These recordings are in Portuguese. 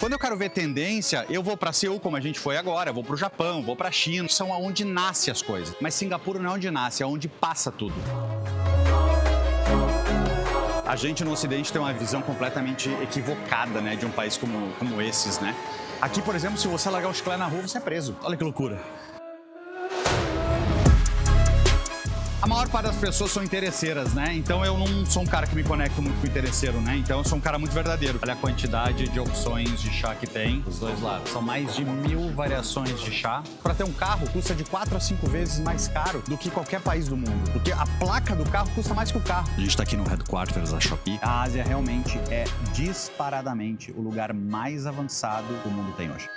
Quando eu quero ver tendência, eu vou para Seul, como a gente foi agora, eu vou para o Japão, vou para a China, são aonde nasce as coisas. Mas Singapura não é onde nasce, é onde passa tudo. A gente no Ocidente tem uma visão completamente equivocada, né, de um país como esses, né? Aqui, por exemplo, se você largar o chiclete na rua, você é preso. Olha que loucura. A maior parte das pessoas são interesseiras, né? Então eu não sou um cara que me conecto muito com interesseiro, né? Então eu sou um cara muito verdadeiro. Olha a quantidade de opções de chá que tem dos dois lados. São mais de 1000 variações de chá. Para ter um carro, custa de 4 a 5 vezes mais caro do que qualquer país do mundo. Porque a placa do carro custa mais que o carro. A gente tá aqui no headquarters da Shopee. A Ásia realmente é disparadamente o lugar mais avançado que o mundo tem hoje.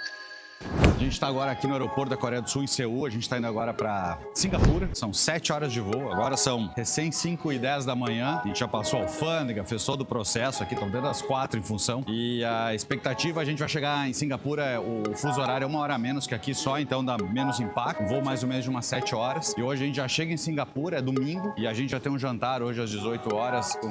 A gente está agora aqui no aeroporto da Coreia do Sul, em Seul. A gente está indo agora para Singapura. São 7 horas de voo. Agora são recém 5h10 da manhã. A gente já passou a alfândega, fez todo o processo aqui. Estão dentro das 4 em função. E a expectativa, a gente vai chegar em Singapura. O fuso horário é 1 hora a menos que aqui só, então dá menos impacto. Um voo mais ou menos de umas 7 horas. E hoje a gente já chega em Singapura, é domingo. E a gente já tem um jantar hoje às 18 horas com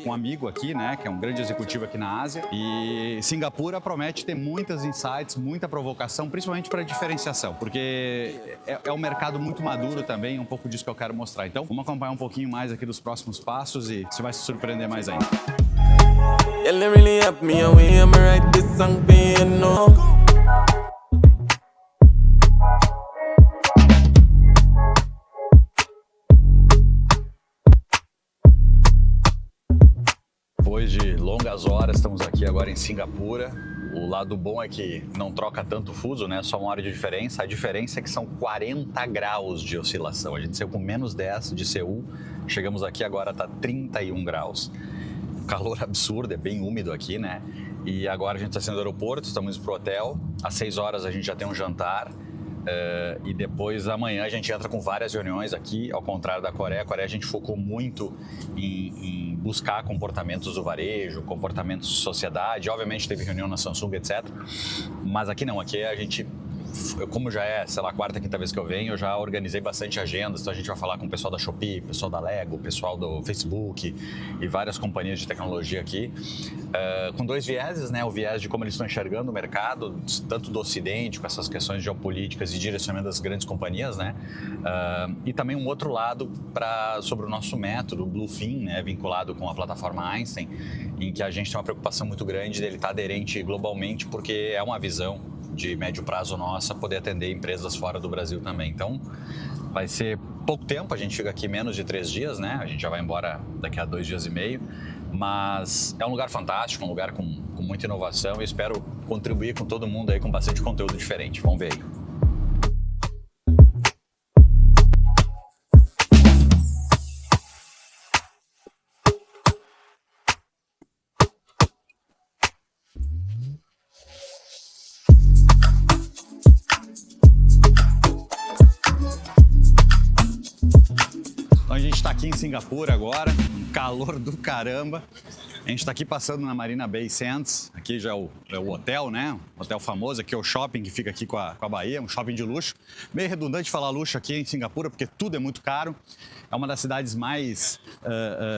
um amigo aqui, né? Que é um grande executivo aqui na Ásia. E Singapura promete ter muitas insights, muita provocação, principalmente para diferenciação, porque é um mercado muito maduro também, um pouco disso que eu quero mostrar. Então, vamos acompanhar um pouquinho mais aqui dos próximos passos e você vai se surpreender mais ainda. Depois de longas horas, estamos aqui agora em Singapura. O lado bom é que não troca tanto fuso, né? Só 1 hora de diferença. A diferença é que são 40 graus de oscilação. A gente saiu com menos 10 de Seul, chegamos aqui agora tá 31 graus. Calor absurdo, é bem úmido aqui, né? E agora a gente está saindo do aeroporto, estamos indo pro hotel. Às 6 horas a gente já tem um jantar. E depois amanhã a gente entra com várias reuniões aqui, ao contrário da Coreia. A Coreia a gente focou muito em buscar comportamentos do varejo, comportamentos de sociedade. Obviamente teve reunião na Samsung, etc. Mas aqui não, aqui a gente, como já é, sei lá, a 4ª, 5ª vez que eu venho, eu já organizei bastante agendas. Então a gente vai falar com o pessoal da Shopee, o pessoal da Lego, o pessoal do Facebook e várias companhias de tecnologia aqui. Com 2 vieses, né? O viés de como eles estão enxergando o mercado, tanto do Ocidente, com essas questões geopolíticas e direcionamento das grandes companhias, né? E também um outro lado sobre o nosso método, o Bluefin, né? Vinculado com a plataforma Einstein, em que a gente tem uma preocupação muito grande dele estar aderente globalmente, porque é uma visão de médio prazo nossa poder atender empresas fora do Brasil também. Então, vai ser pouco tempo, a gente fica aqui menos de 3 dias, né? A gente já vai embora daqui a 2 dias e meio, mas é um lugar fantástico, um lugar com muita inovação e espero contribuir com todo mundo aí com bastante conteúdo diferente. Vamos ver aí. A gente está aqui em Singapura agora, um calor do caramba. A gente está aqui passando na Marina Bay Sands, aqui já é o hotel, né? Um hotel famoso, aqui é o shopping que fica aqui com a Bahia, um shopping de luxo. Meio redundante falar luxo aqui em Singapura, porque tudo é muito caro. É uma das cidades mais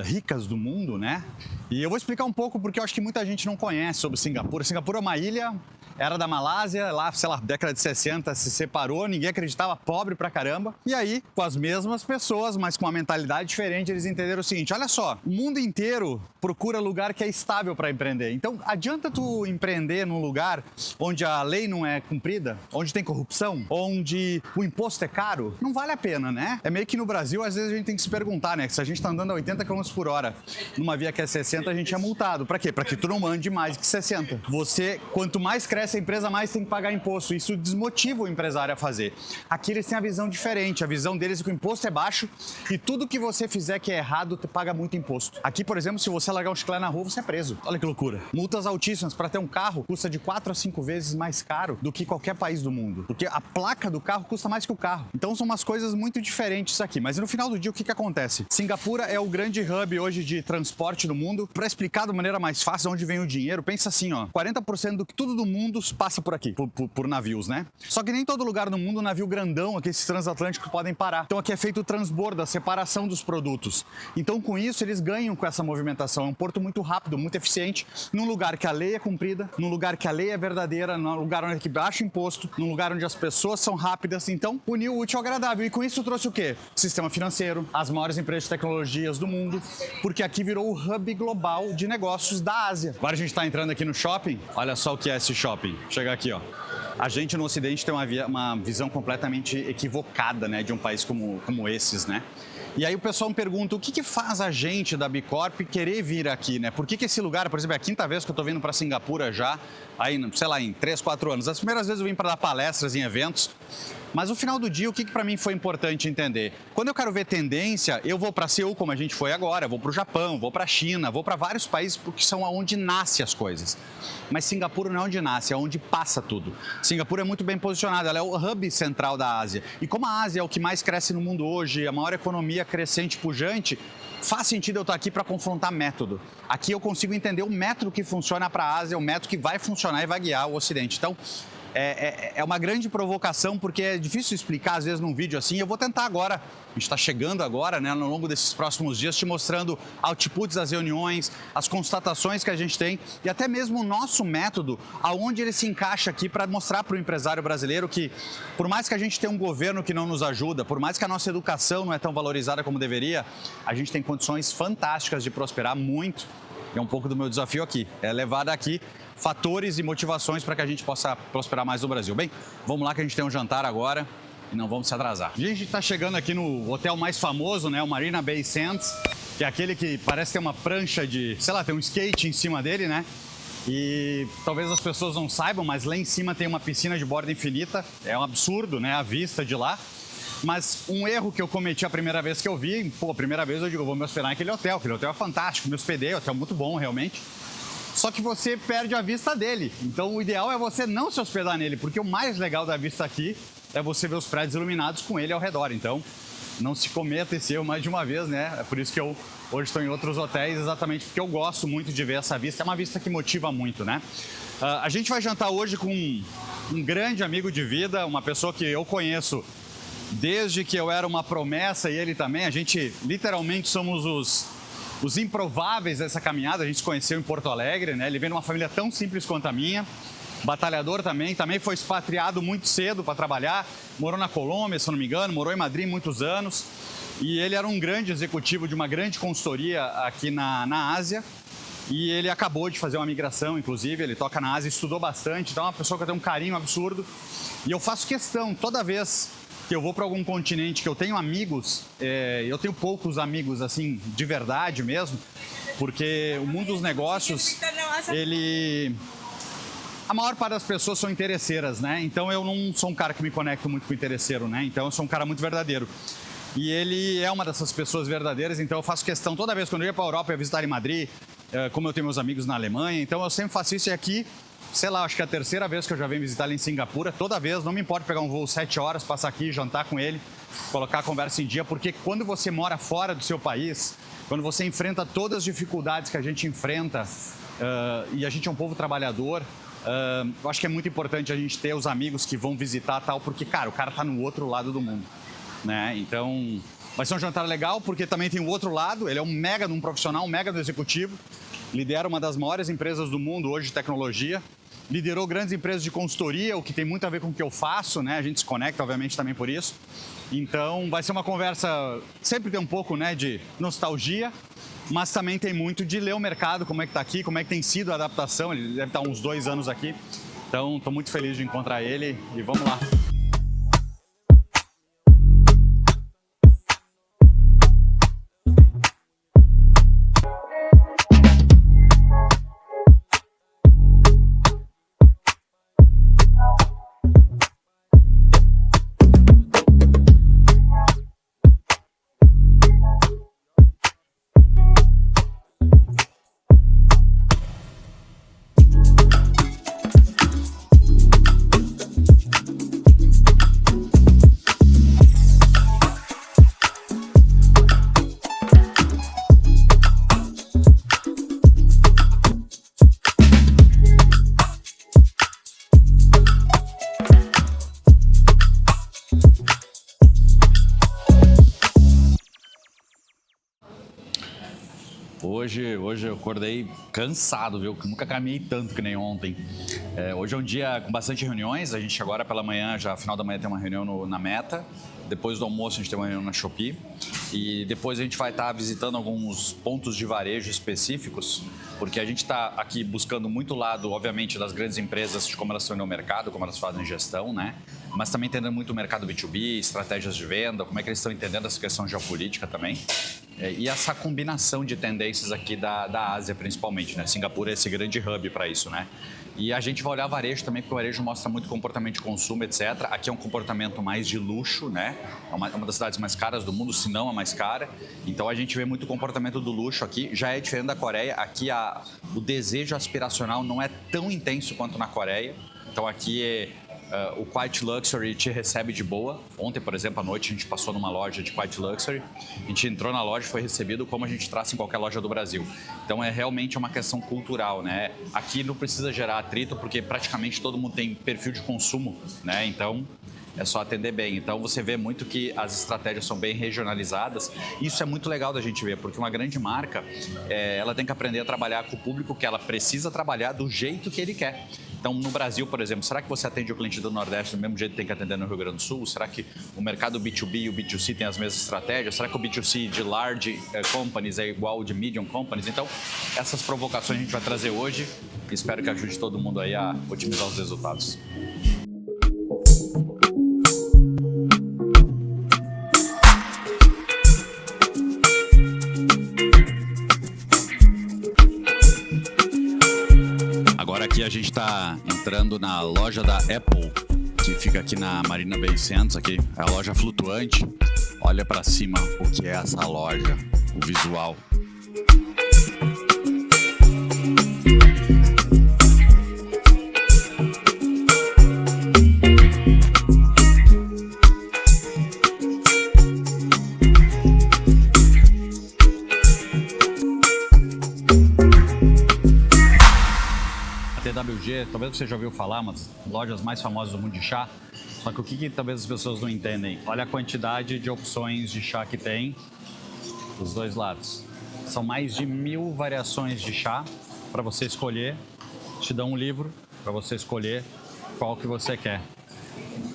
ricas do mundo, né? E eu vou explicar um pouco porque eu acho que muita gente não conhece sobre Singapura. Singapura é uma ilha, era da Malásia, lá, sei lá, década de 60 se separou, ninguém acreditava, pobre pra caramba. E aí, com as mesmas pessoas, mas com uma mentalidade diferente, eles entenderam o seguinte, olha só, o mundo inteiro procura lugar que é estável para empreender. Então, adianta tu empreender num lugar onde a lei não é cumprida, onde tem corrupção, onde o imposto é caro? Não vale a pena, né? É meio que no Brasil, às vezes a gente tem que se perguntar, né? Que se a gente tá andando a 80 km por hora numa via que é 60, a gente é multado. Pra quê? Pra que tu não ande mais que 60. Você, quanto mais cresce a empresa, mais tem que pagar imposto. Isso desmotiva o empresário a fazer. Aqui eles têm a visão diferente. A visão deles é que o imposto é baixo e tudo que você fizer que é errado, tu paga muito imposto. Aqui, por exemplo, se você largar um chiclete na rua, você é preso. Olha que loucura. Multas altíssimas. Para ter um carro, custa de 4 a 5 vezes mais caro do que qualquer país do mundo. Porque a placa do carro custa mais que o carro. Então são umas coisas muito diferentes aqui. Mas no final do dia, o que acontece? Singapura é o grande hub hoje de transporte do mundo. Para explicar de maneira mais fácil onde vem o dinheiro, pensa assim, ó. 40% do que tudo do mundo mundo passa por aqui, por navios, né? Só que nem todo lugar no mundo, navio grandão, aqui esses transatlânticos podem parar. Então aqui é feito o transbordo, a separação dos produtos. Então com isso eles ganham com essa movimentação. É um porto muito rápido, muito eficiente, num lugar que a lei é cumprida, num lugar que a lei é verdadeira, num lugar onde é baixa imposto, num lugar onde as pessoas são rápidas. Então uniu o útil ao agradável. E com isso trouxe o quê? Sistema financeiro, as maiores empresas de tecnologias do mundo, porque aqui virou o hub global de negócios da Ásia. Agora a gente está entrando aqui no shopping. Olha só o que é esse shopping. Chega aqui, ó. A gente no Ocidente tem uma visão completamente equivocada, né, de um país como esses, né? E aí o pessoal me pergunta, o que faz a gente da Bicorp querer vir aqui, né? Por que esse lugar, por exemplo, é a quinta vez que eu estou vindo para Singapura já, aí, sei lá, em 3, 4 anos. As primeiras vezes eu vim para dar palestras em eventos, mas no final do dia, o que para mim foi importante entender? Quando eu quero ver tendência, eu vou para Seul, como a gente foi agora, vou para o Japão, vou para a China, vou para vários países, porque são aonde nascem as coisas. Mas Singapura não é onde nasce, é onde passa tudo. Singapura é muito bem posicionada, ela é o hub central da Ásia. E como a Ásia é o que mais cresce no mundo hoje, a maior economia crescente e pujante, faz sentido eu estar aqui para confrontar método. Aqui eu consigo entender o método que funciona para a Ásia, o método que vai funcionar e vai guiar o Ocidente. Então, é uma grande provocação, porque é difícil explicar, às vezes, num vídeo assim. Eu vou tentar agora, a gente está chegando agora, né, ao longo desses próximos dias, te mostrando outputs das reuniões, as constatações que a gente tem e até mesmo o nosso método, aonde ele se encaixa aqui para mostrar para o empresário brasileiro que, por mais que a gente tenha um governo que não nos ajuda, por mais que a nossa educação não é tão valorizada como deveria, a gente tem condições fantásticas de prosperar muito. É um pouco do meu desafio aqui, é levar daqui fatores e motivações para que a gente possa prosperar mais no Brasil. Bem, vamos lá que a gente tem um jantar agora e não vamos se atrasar. A gente está chegando aqui no hotel mais famoso, né, o Marina Bay Sands, que é aquele que parece ter uma prancha de, sei lá, tem um skate em cima dele, né? E talvez as pessoas não saibam, mas lá em cima tem uma piscina de borda infinita, é um absurdo, né, a vista de lá. Mas um erro que eu cometi a primeira vez que eu vi, a primeira vez eu digo, vou me hospedar naquele hotel, aquele hotel é fantástico, me hospedei, hotel muito bom realmente. Só que você perde a vista dele, então o ideal é você não se hospedar nele, porque o mais legal da vista aqui é você ver os prédios iluminados com ele ao redor, então não se cometa esse erro mais de uma vez, né? É por isso que eu hoje estou em outros hotéis, exatamente porque eu gosto muito de ver essa vista, é uma vista que motiva muito, né? A gente vai jantar hoje com um grande amigo de vida, uma pessoa que eu conheço desde que eu era uma promessa e ele também. A gente literalmente somos os improváveis dessa caminhada. A gente se conheceu em Porto Alegre, né? Ele vem de uma família tão simples quanto a minha, batalhador também foi expatriado muito cedo para trabalhar, morou na Colômbia, se eu não me engano, morou em Madrid muitos anos, e ele era um grande executivo de uma grande consultoria aqui na Ásia, e ele acabou de fazer uma migração, inclusive, ele toca na Ásia, estudou bastante, então é uma pessoa que eu tenho um carinho absurdo, e eu faço questão, toda vez que eu vou para algum continente que eu tenho amigos, eu tenho poucos amigos assim, de verdade mesmo, porque o mundo dos negócios, a maior parte das pessoas são interesseiras, né? Então eu não sou um cara que me conecto muito com interesseiro, né? Então eu sou um cara muito verdadeiro. E ele é uma dessas pessoas verdadeiras, então eu faço questão, toda vez quando eu ia para a Europa, eu ia visitar em Madrid, como eu tenho meus amigos na Alemanha, então eu sempre faço isso e aqui, sei lá, acho que é a terceira vez que eu já venho visitar ele em Singapura. Toda vez, não me importa pegar um voo 7 horas, passar aqui, jantar com ele, colocar a conversa em dia, porque quando você mora fora do seu país, quando você enfrenta todas as dificuldades que a gente enfrenta, e a gente é um povo trabalhador, eu acho que é muito importante a gente ter os amigos que vão visitar tal, porque, cara, o cara tá no outro lado do mundo, né? Então, vai ser um jantar legal, porque também tem o outro lado, ele é um mega de um profissional, um mega do executivo, lidera uma das maiores empresas do mundo hoje de tecnologia, liderou grandes empresas de consultoria, o que tem muito a ver com o que eu faço, né? A gente se conecta, obviamente, também por isso. Então, vai ser uma conversa, sempre tem um pouco, né, de nostalgia, mas também tem muito de ler o mercado, como é que está aqui, como é que tem sido a adaptação. Ele deve estar uns 2 anos aqui, então estou muito feliz de encontrar ele e vamos lá. hoje eu acordei cansado, viu? Nunca caminhei tanto que nem ontem. Hoje é um dia com bastante reuniões. A gente agora pela manhã, já final da manhã tem uma reunião na Meta. Depois do almoço a gente tem uma reunião na Shopee. E depois a gente vai estar visitando alguns pontos de varejo específicos, porque a gente está aqui buscando muito lado, obviamente, das grandes empresas, de como elas estão no mercado, como elas fazem gestão, né? Mas também entendendo muito o mercado B2B, estratégias de venda, como é que eles estão entendendo essa questão geopolítica também. E essa combinação de tendências aqui da Ásia, principalmente, né? Singapura é esse grande hub para isso, né? E a gente vai olhar varejo também, porque o varejo mostra muito comportamento de consumo, etc. Aqui é um comportamento mais de luxo, né? É uma das cidades mais caras do mundo, se não a mais cara. Então a gente vê muito comportamento do luxo aqui. Já é diferente da Coreia. Aqui o desejo aspiracional não é tão intenso quanto na Coreia. Então aqui o Quiet Luxury te recebe de boa. Ontem, por exemplo, à noite, a gente passou numa loja de Quiet Luxury. A gente entrou na loja e foi recebido como a gente traz em qualquer loja do Brasil. Então, é realmente uma questão cultural, né? Aqui não precisa gerar atrito, porque praticamente todo mundo tem perfil de consumo, né? Então, é só atender bem. Então, você vê muito que as estratégias são bem regionalizadas. Isso é muito legal da gente ver, porque uma grande marca, ela tem que aprender a trabalhar com o público que ela precisa trabalhar do jeito que ele quer. Então, no Brasil, por exemplo, será que você atende o cliente do Nordeste do mesmo jeito que tem que atender no Rio Grande do Sul? Será que o mercado B2B e o B2C têm as mesmas estratégias? Será que o B2C de large companies é igual ao de medium companies? Então, essas provocações a gente vai trazer hoje. Espero que ajude todo mundo aí a otimizar os resultados. Aqui a gente está entrando na loja da Apple, que fica aqui na Marina Bay Sands, aqui é a loja flutuante. Olha para cima o que é essa loja, o visual. TWG, talvez você já ouviu falar, uma das lojas mais famosas do mundo de chá. Só que o que talvez as pessoas não entendem? Olha a quantidade de opções de chá que tem dos dois lados. São mais de 1000 variações de chá para você escolher. Te dão um livro para você escolher qual que você quer.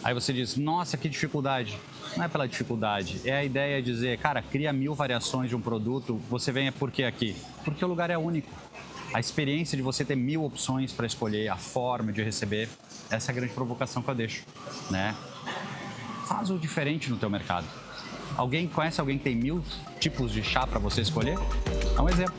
Aí você diz, nossa, que dificuldade. Não é pela dificuldade, é a ideia de dizer, cara, cria 1000 variações de um produto, você vem por que aqui? Porque o lugar é único. A experiência de você ter 1000 opções para escolher, a forma de receber, essa é a grande provocação que eu deixo, né? Faz o diferente no teu mercado. Conhece alguém que tem 1000 tipos de chá para você escolher? É um exemplo.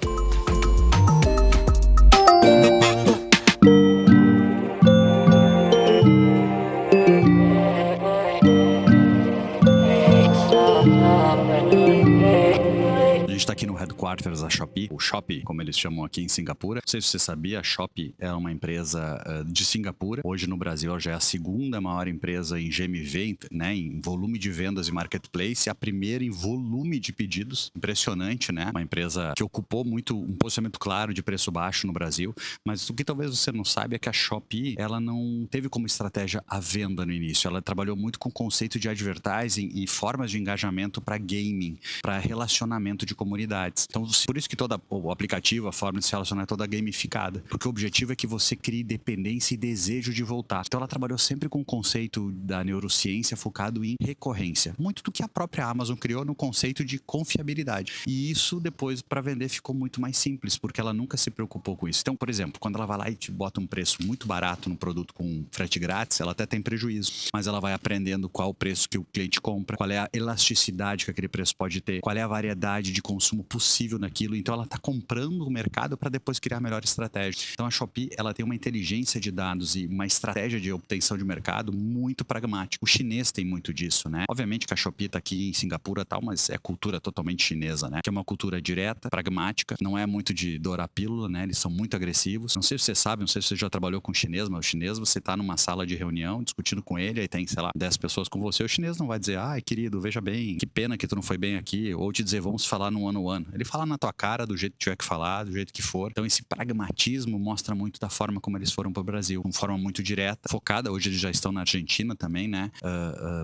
A gente está aqui no headquarters da Shopee, o Shopee, como eles chamam aqui em Singapura. Não sei se você sabia, a Shopee é uma empresa de Singapura. Hoje no Brasil ela já é a segunda maior empresa em GMV, né, em volume de vendas e marketplace, a primeira em volume de pedidos. Impressionante, né? Uma empresa que ocupou muito um posicionamento claro de preço baixo no Brasil. Mas o que talvez você não saiba é que a Shopee, ela não teve como estratégia a venda no início. Ela trabalhou muito com o conceito de advertising e formas de engajamento para gaming, para relacionamento de comunidades. Então, por isso que todo o aplicativo, a forma de se relacionar é toda gamificada. Porque o objetivo é que você crie dependência e desejo de voltar. Então, ela trabalhou sempre com o conceito da neurociência focado em recorrência. Muito do que a própria Amazon criou no conceito de confiabilidade. E isso, depois, para vender, ficou muito mais simples, porque ela nunca se preocupou com isso. Então, por exemplo, quando ela vai lá e te bota um preço muito barato no produto com frete grátis, ela até tem prejuízo. Mas ela vai aprendendo qual o preço que o cliente compra, qual é a elasticidade que aquele preço pode ter, qual é a variedade de consumo possível naquilo. Então, ela está comprando o mercado para depois criar a melhor estratégia. Então, a Shopee, ela tem uma inteligência de dados e uma estratégia de obtenção de mercado muito pragmática. O chinês tem muito disso, né? Obviamente que a Shopee está aqui em Singapura e tal, mas é cultura totalmente chinesa, né? Que é uma cultura direta, pragmática, não é muito de dourar pílula, né? Eles são muito agressivos. Não sei se você sabe, não sei se você já trabalhou com chinês, mas o chinês, você está numa sala de reunião, discutindo com ele, aí tem, sei lá, 10 pessoas com você, o chinês não vai dizer, ai, querido, veja bem, que pena que tu não foi bem aqui, ou te dizer, vamos falar no one-on-one. Ele Ele fala na tua cara, do jeito que tiver que falar, do jeito que for. Então esse pragmatismo mostra muito da forma como eles foram para o Brasil, de uma forma muito direta, focada. Hoje eles já estão na Argentina também, né?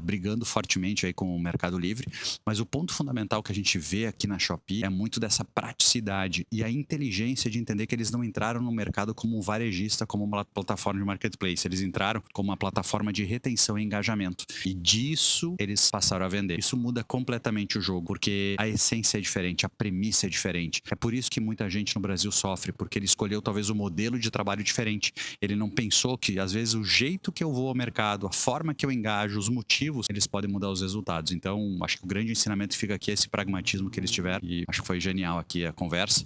Brigando fortemente aí com o Mercado Livre. Mas o ponto fundamental que a gente vê aqui na Shopee é muito dessa praticidade e a inteligência de entender que eles não entraram no mercado como um varejista, como uma plataforma de marketplace. Eles entraram como uma plataforma de retenção e engajamento. E disso eles passaram a vender. Isso muda completamente o jogo, porque a essência é diferente, a premissa é diferente. É por isso que muita gente no Brasil sofre, porque ele escolheu talvez um modelo de trabalho diferente. Ele não pensou que, às vezes, o jeito que eu vou ao mercado, a forma que eu engajo, os motivos, eles podem mudar os resultados. Então, acho que o grande ensinamento fica aqui é esse pragmatismo que eles tiveram. E acho que foi genial aqui a conversa.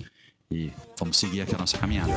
E vamos seguir aqui a nossa caminhada.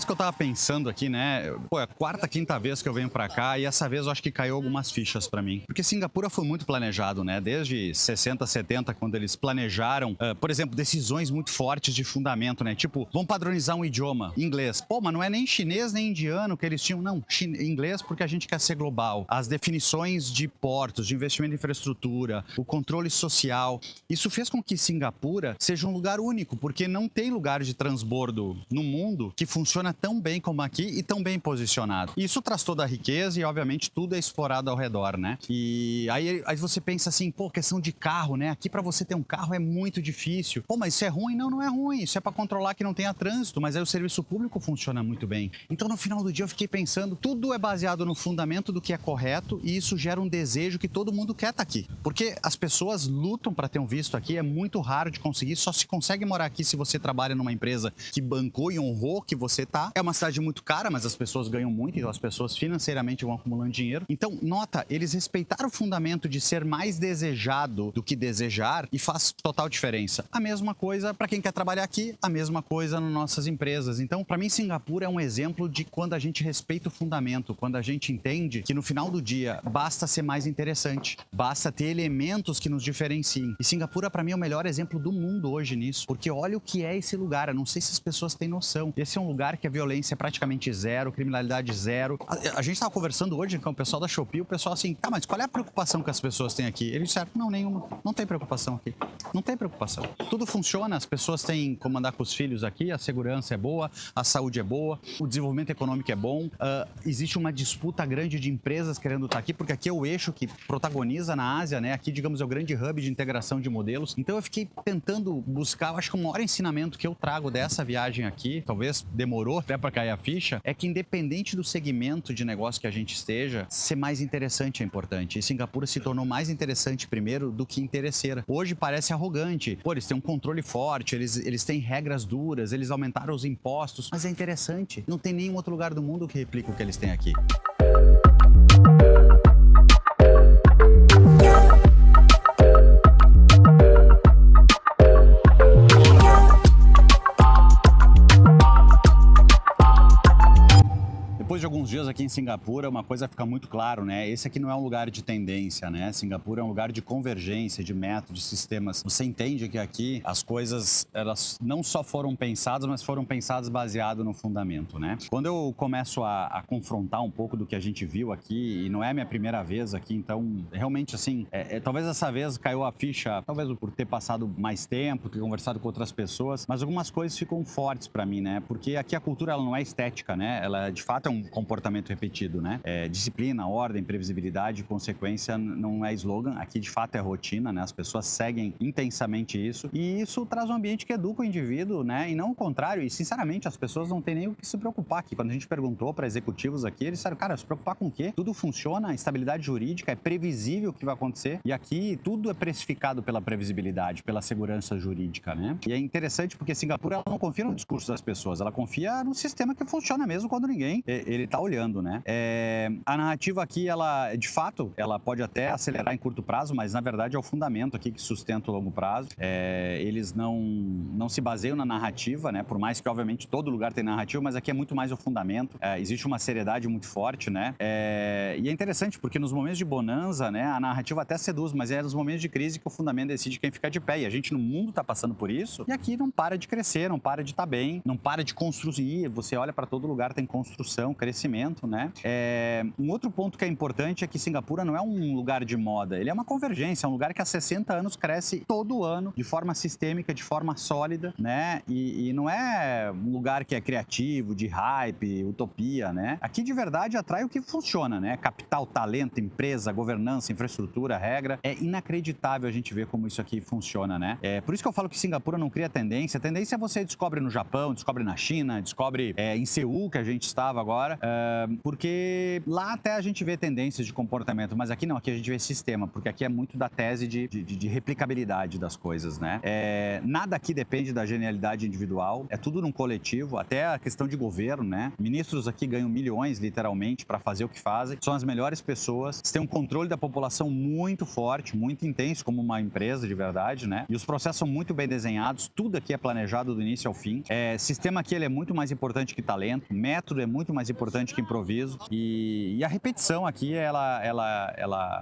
Que eu tava pensando aqui, né? Pô, é a quarta, quinta vez que eu venho pra cá e essa vez eu acho que caiu algumas fichas pra mim. Porque Singapura foi muito planejado, né? Desde 60, 70, quando eles planejaram, por exemplo, decisões muito fortes de fundamento, né? Tipo, vamos padronizar um idioma, inglês. Pô, mas não é nem chinês nem indiano que eles tinham, não. Inglês porque a gente quer ser global. As definições de portos, de investimento em infraestrutura, o controle social. Isso fez com que Singapura seja um lugar único, porque não tem lugar de transbordo no mundo que funciona tão bem como aqui e tão bem posicionado. Isso traz toda a riqueza e, obviamente, tudo é explorado ao redor, né? E aí você pensa assim, pô, questão de carro, né? Aqui para você ter um carro é muito difícil. Pô, mas isso é ruim? Não, não é ruim. Isso é para controlar que não tenha trânsito, mas aí o serviço público funciona muito bem. Então, no final do dia, eu fiquei pensando, tudo é baseado no fundamento do que é correto e isso gera um desejo que todo mundo quer estar aqui. Porque as pessoas lutam para ter um visto aqui, é muito raro de conseguir, só se consegue morar aqui se você trabalha numa empresa que bancou e honrou que você tá. É uma cidade muito cara, mas as pessoas ganham muito, então as pessoas financeiramente vão acumulando dinheiro. Então, nota, eles respeitaram o fundamento de ser mais desejado do que desejar e faz total diferença. A mesma coisa para quem quer trabalhar aqui, a mesma coisa nas nossas empresas. Então, para mim, Singapura é um exemplo de quando a gente respeita o fundamento, quando a gente entende que no final do dia basta ser mais interessante, basta ter elementos que nos diferenciem. E Singapura, para mim, é o melhor exemplo do mundo hoje nisso, porque olha o que é esse lugar. Eu não sei se as pessoas têm noção. Esse é um lugar que a violência é praticamente zero, criminalidade zero. A gente estava conversando hoje com o pessoal da Shopee, o pessoal assim, tá, mas qual é a preocupação que as pessoas têm aqui? Eles disseram, não, nenhuma. Não tem preocupação aqui. Não tem preocupação. Tudo funciona, as pessoas têm como andar com os filhos aqui, a segurança é boa, a saúde é boa, o desenvolvimento econômico é bom, existe uma disputa grande de empresas querendo estar aqui, porque aqui é o eixo que protagoniza na Ásia, né? Aqui, digamos, é o grande hub de integração de modelos. Então eu fiquei tentando buscar, eu acho que o maior ensinamento que eu trago dessa viagem aqui, talvez demorou até para cair a ficha, é que independente do segmento de negócio que a gente esteja, ser mais interessante é importante. E Singapura se tornou mais interessante primeiro do que interesseira. Hoje parece arrogante. Pô, eles têm um controle forte, eles têm regras duras, eles aumentaram os impostos, mas é interessante. Não tem nenhum outro lugar do mundo que replica o que eles têm aqui. Depois de alguns dias aqui em Singapura, uma coisa fica muito claro, né? Esse aqui não é um lugar de tendência, né? Singapura é um lugar de convergência, de métodos, de sistemas. Você entende que aqui as coisas, elas não só foram pensadas, mas foram pensadas baseado no fundamento, né? Quando eu começo a confrontar um pouco do que a gente viu aqui, e não é a minha primeira vez aqui, então, realmente, assim, talvez essa vez caiu a ficha, talvez por ter passado mais tempo, ter conversado com outras pessoas, mas algumas coisas ficam fortes pra mim, né? Porque aqui a cultura, ela não é estética, né? Ela, de fato, é um comportamento repetido, né? Disciplina, ordem, previsibilidade, consequência não é slogan. Aqui, de fato, é rotina, né? As pessoas seguem intensamente isso. E isso traz um ambiente que educa o indivíduo, né? E não o contrário. E, sinceramente, as pessoas não têm nem o que se preocupar aqui. Quando a gente perguntou para executivos aqui, eles disseram, cara, se preocupar com o quê? Tudo funciona, a estabilidade jurídica, é previsível o que vai acontecer. E aqui, tudo é precificado pela previsibilidade, pela segurança jurídica, né? E é interessante porque Singapura, ela não confia no discurso das pessoas. Ela confia no sistema que funciona mesmo quando ninguém... Ele tá olhando, né? A narrativa aqui, ela, de fato, ela pode até acelerar em curto prazo, mas na verdade é o fundamento aqui que sustenta o longo prazo. Eles não se baseiam na narrativa, né? Por mais que, obviamente, todo lugar tem narrativa, mas aqui é muito mais o fundamento. Existe uma seriedade muito forte, né? E é interessante porque nos momentos de bonança, né, a narrativa até seduz, mas é nos momentos de crise que o fundamento decide quem fica de pé. E a gente no mundo está passando por isso, e aqui não para de crescer, não para de estar bem, não para de construir. Você olha para todo lugar, tem construção, crescimento, né? Um outro ponto que é importante é que Singapura não é um lugar de moda, ele é uma convergência, é um lugar que há 60 anos cresce todo ano, de forma sistêmica, de forma sólida, né? E não é um lugar que é criativo, de hype, utopia, né? Aqui de verdade atrai o que funciona, né? Capital, talento, empresa, governança, infraestrutura, regra. É inacreditável a gente ver como isso aqui funciona, né? Por isso que eu falo que Singapura não cria tendência. A tendência você descobre no Japão, descobre na China, descobre em Seul, que a gente estava agora, porque lá até a gente vê tendências de comportamento, mas aqui não, aqui a gente vê sistema, porque aqui é muito da tese de replicabilidade das coisas, né? Nada aqui depende da genialidade individual, é tudo num coletivo, até a questão de governo, né? Ministros aqui ganham milhões, literalmente, para fazer o que fazem, são as melhores pessoas, têm um controle da população muito forte, muito intenso, como uma empresa de verdade, né? E os processos são muito bem desenhados, tudo aqui é planejado do início ao fim. Sistema aqui ele é muito mais importante que talento, método é muito mais importante que improviso, e a repetição aqui, ela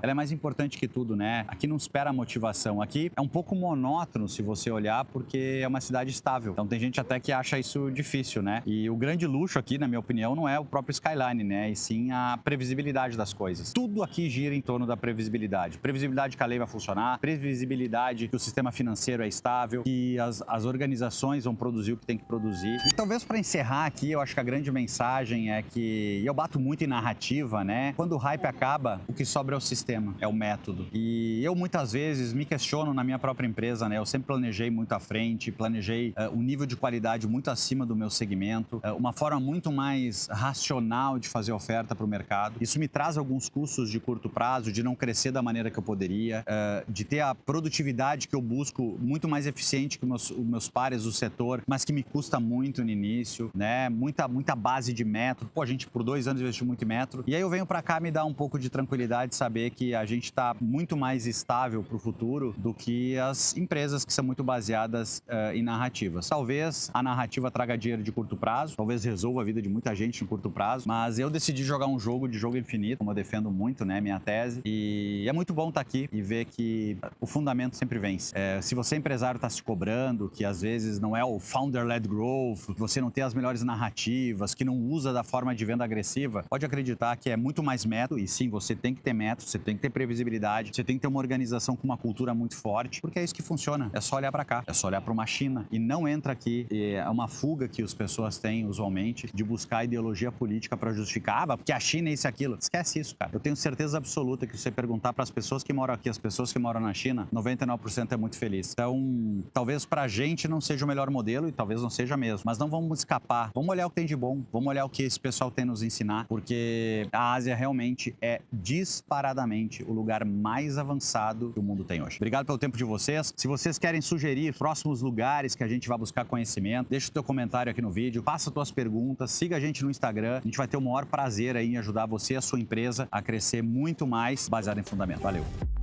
é mais importante que tudo, né? Aqui não espera a motivação, aqui é um pouco monótono se você olhar, porque é uma cidade estável. Então tem gente até que acha isso difícil, né? E o grande luxo aqui, na minha opinião, não é o próprio skyline, né? E sim a previsibilidade das coisas. Tudo aqui gira em torno da previsibilidade. Previsibilidade que a lei vai funcionar, previsibilidade que o sistema financeiro é estável, que as organizações vão produzir o que tem que produzir. E talvez para encerrar aqui, eu acho que a grande mensagem é que eu bato muito em narrativa, né? Quando o hype acaba, o que sobra é o sistema, é o método. E eu muitas vezes me questiono na minha própria empresa, né? Eu sempre planejei muito à frente, planejei um nível de qualidade muito acima do meu segmento, uma forma muito mais racional de fazer oferta para o mercado. Isso me traz alguns custos de curto prazo, de não crescer da maneira que eu poderia, de ter a produtividade que eu busco muito mais eficiente que os meus pares do setor, mas que me custa muito no início, né? Muita base de método. Pô, a gente por 2 anos investiu muito em método. E aí eu venho para cá me dar um pouco de tranquilidade, saber que a gente está muito mais estável para o futuro do que as empresas que são muito baseadas em narrativas. Talvez a narrativa traga dinheiro de curto prazo, talvez resolva a vida de muita gente em curto prazo, mas eu decidi jogar um jogo de jogo infinito, como eu defendo muito, né, minha tese, e é muito bom estar aqui e ver que o fundamento sempre vence. Se você empresário está se cobrando, que às vezes não é o founder-led growth, que você não tem as melhores narrativas, que não usa da forma de venda agressiva, pode acreditar que é muito mais método, e sim, você tem que ter método, você tem que ter previsibilidade, você tem que ter uma organização com uma cultura muito forte, porque é isso que funciona. É só olhar para cá, é só olhar para uma China, e não entra aqui, é uma fuga que as pessoas têm usualmente, de buscar ideologia política para justificar, porque a China é isso e aquilo. Esquece isso, cara. Eu tenho certeza absoluta que se você perguntar para as pessoas que moram aqui, as pessoas que moram na China, 99% é muito feliz. Então, talvez pra gente não seja o melhor modelo, e talvez não seja mesmo, mas não vamos escapar. Vamos olhar o que tem de bom, vamos olhar o que esse pessoal tem a nos ensinar, porque a Ásia realmente é disparadamente o lugar mais avançado que o mundo tem hoje. Obrigado pelo tempo de vocês. Se vocês querem sugerir próximos lugares que a gente vai buscar conhecimento, deixa o teu comentário aqui no vídeo, faça tuas perguntas, siga a gente no Instagram. A gente vai ter o maior prazer aí em ajudar você e a sua empresa a crescer muito mais baseado em fundamento. Valeu!